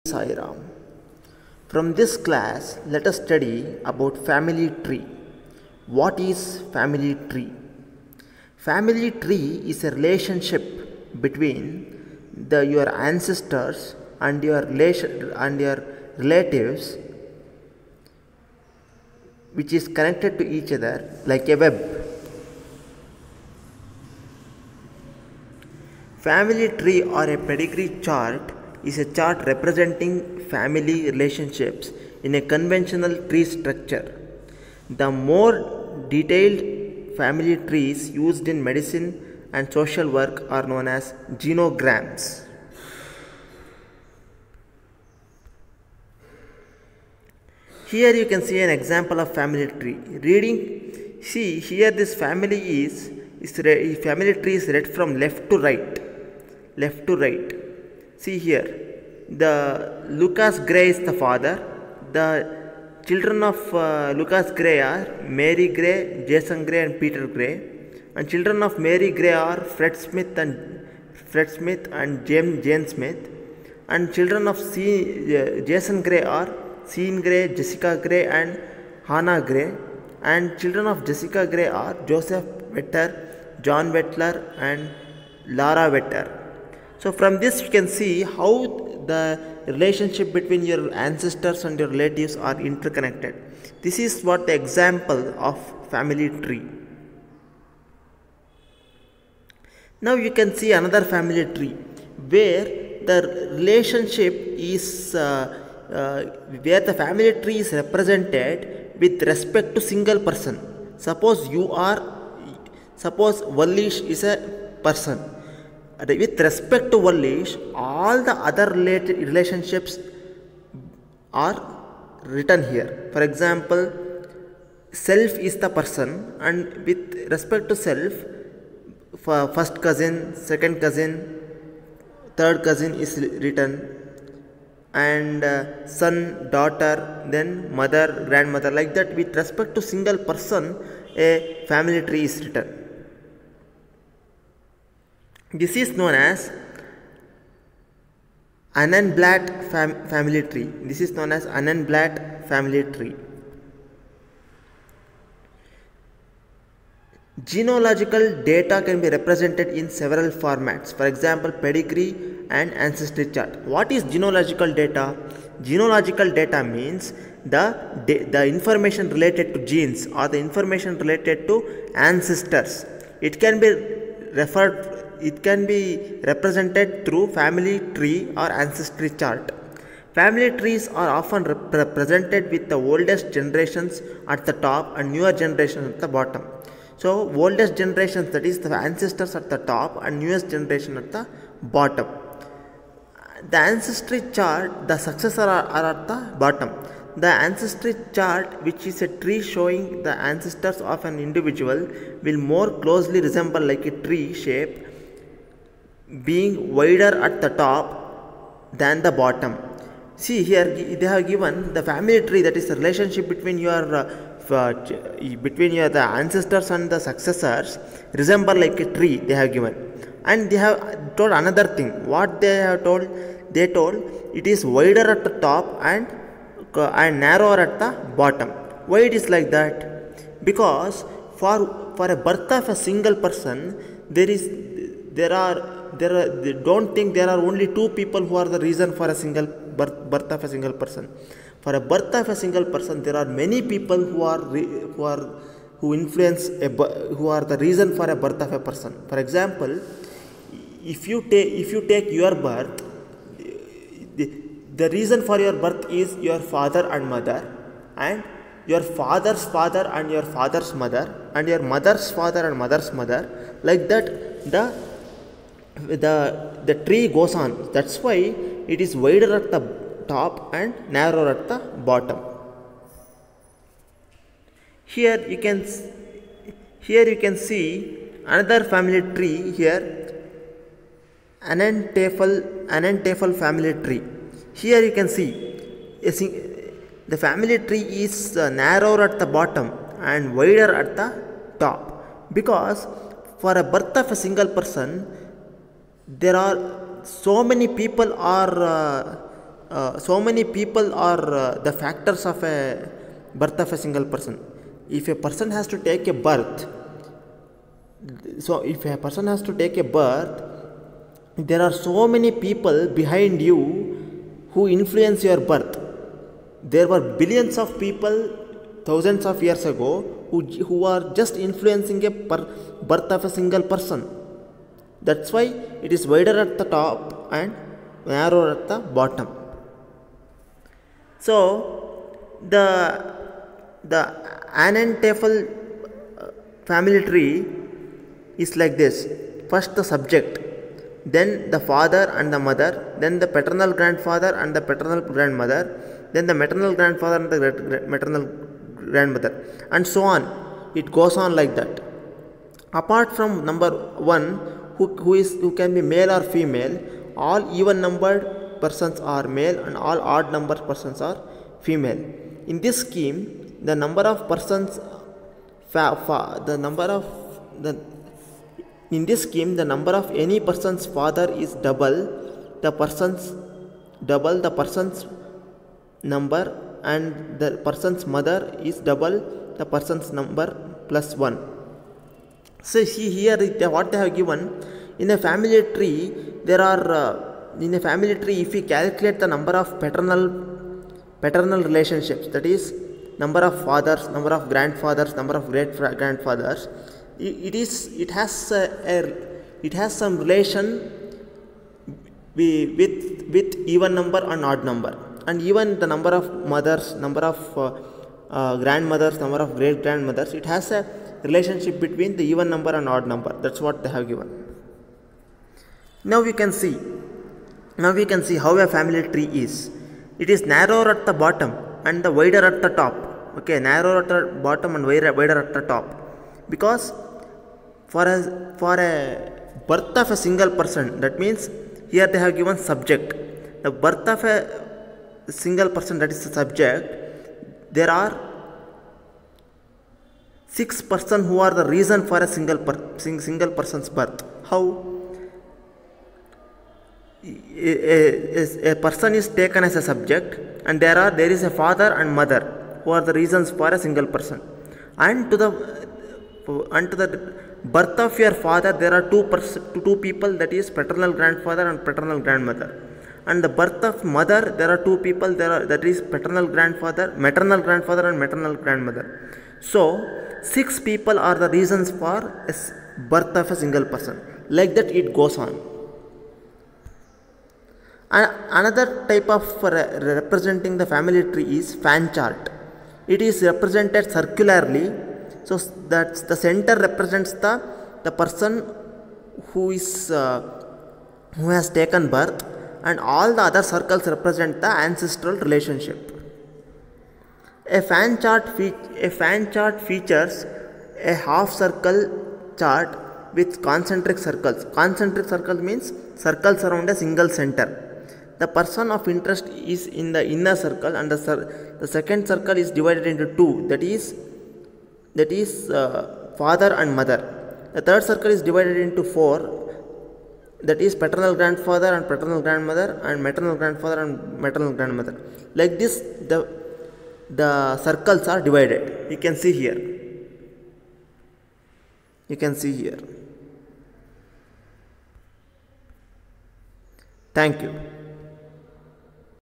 Sai Ram. From this class, let us study about family tree. What is family tree? Family tree is a relationship between your ancestors and your relatives, which is connected to each other like a web. Family tree or a pedigree chart is a chart representing family relationships in a conventional tree structure. The more detailed family trees used in medicine and social work are known as genograms. Here you can see an example of family tree. See here this family family tree is read from left to right. See here, the Lucas Gray is the father. The children of Lucas Gray are Mary Gray, Jason Gray and Peter Gray. And children of Mary Gray are Fred Smith and Jane Smith. And children of Jason Gray are Sean Gray, Jessica Gray and Hannah Gray. And children of Jessica Gray are Joseph Vetter, John Vettler and Lara Vetter. So from this you can see how the relationship between your ancestors and your relatives are interconnected. This is what the example of family tree. Now you can see another family tree where the relationship is where the family tree is represented with respect to single person. Suppose Wallish is a person. With respect to Wallish, all the other related relationships are written here. For example, self is the person, and with respect to self, first cousin, second cousin, third cousin is written, and son, daughter, then mother, grandmother, like that. With respect to single person, a family tree is written. This is known as Annenblatt family tree. This is known as Annenblatt family tree. Genealogical data can be represented in several formats. For example, pedigree and ancestry chart. What is genealogical data? Genealogical data means the information related to genes or the information related to ancestors. It can be represented through family tree or ancestry chart. Family trees are often represented with the oldest generations at the top and newer generations at the bottom. So oldest generations, that is the ancestors, at the top and newest generation at the bottom. The ancestry chart, the successor are at the bottom. The ancestry chart, which is a tree showing the ancestors of an individual, will more closely resemble like a tree shape, being wider at the top than the bottom. See here they have given the family tree, that is the relationship between the ancestors and the successors resemble like a tree they have given. And they have told another thing. What they have told? They told it is wider at the top and narrower at the bottom. Why it is like that? Because for a birth of a single person, they don't think there are only two people who are the reason for a single birth of a single person. For a birth of a single person, there are many people who are the reason for a birth of a person. For example, if you take your birth, the reason for your birth is your father and mother, and your father's father and your father's mother, and your mother's father and mother's mother. Like that, the tree goes on. That's why it is wider at the top and narrower at the bottom. Here you can see another family tree here, Annentafel family tree. Here you can see the family tree is narrower at the bottom and wider at the top, because for a birth of a single person, there are so many people are so many people are the factors of a birth of a single person. If a person has to take a birth, so if a person has to take a birth, there are so many people behind you who influence your birth. There were billions of people thousands of years ago who are just influencing a birth of a single person. That's why it is wider at the top and narrower at the bottom. So the Anantefel family tree is like this. First the subject, then the father and the mother, then the paternal grandfather and the paternal grandmother, then the maternal grandfather and the maternal grandmother, and so on. It goes on like that. Apart from number 1, who can be male or female, all even numbered persons are male and all odd numbered persons are female. In this scheme, the number of persons in this scheme, the number of any person's father is double the person's number, and the person's mother is double the person's number plus 1. So see here what they have given in a family tree. There are in a family tree, if we calculate the number of paternal relationships, that is number of fathers, number of grandfathers, number of great grandfathers, it has some relation with even number and odd number, and even the number of mothers, number of grandmothers, number of great grandmothers, it has a relationship between the even number and odd number. That's what they have given. Now we can see how a family tree is. It is narrower at the bottom and the wider at the top. Okay, narrower at the bottom and wider at the top, because for a birth of a single person, that means here they have given subject. The birth of a single person, that is the subject, there are 6 persons who are the reason for a single person's birth. How? A person is taken as a subject, and there is a father and mother who are the reasons for a single person, and to the birth of your father there are two people, that is paternal grandfather and paternal grandmother, and the birth of mother there are 2 people, that is maternal grandfather and maternal grandmother. So 6 people are the reasons for a birth of a single person. Like that it goes on. Another type of representing the family tree is fan chart. It is represented circularly, so that the center represents the person who has taken birth, and all the other circles represent the ancestral relationship. A fan chart features a half circle chart with concentric circles. Concentric circle means circles around a single center. The person of interest is in the inner circle, and the second circle is divided into 2, that is father and mother. The third circle is divided into 4, that is paternal grandfather and paternal grandmother, and maternal grandfather and maternal grandmother. Like this the circles are divided. You can see here. Thank you.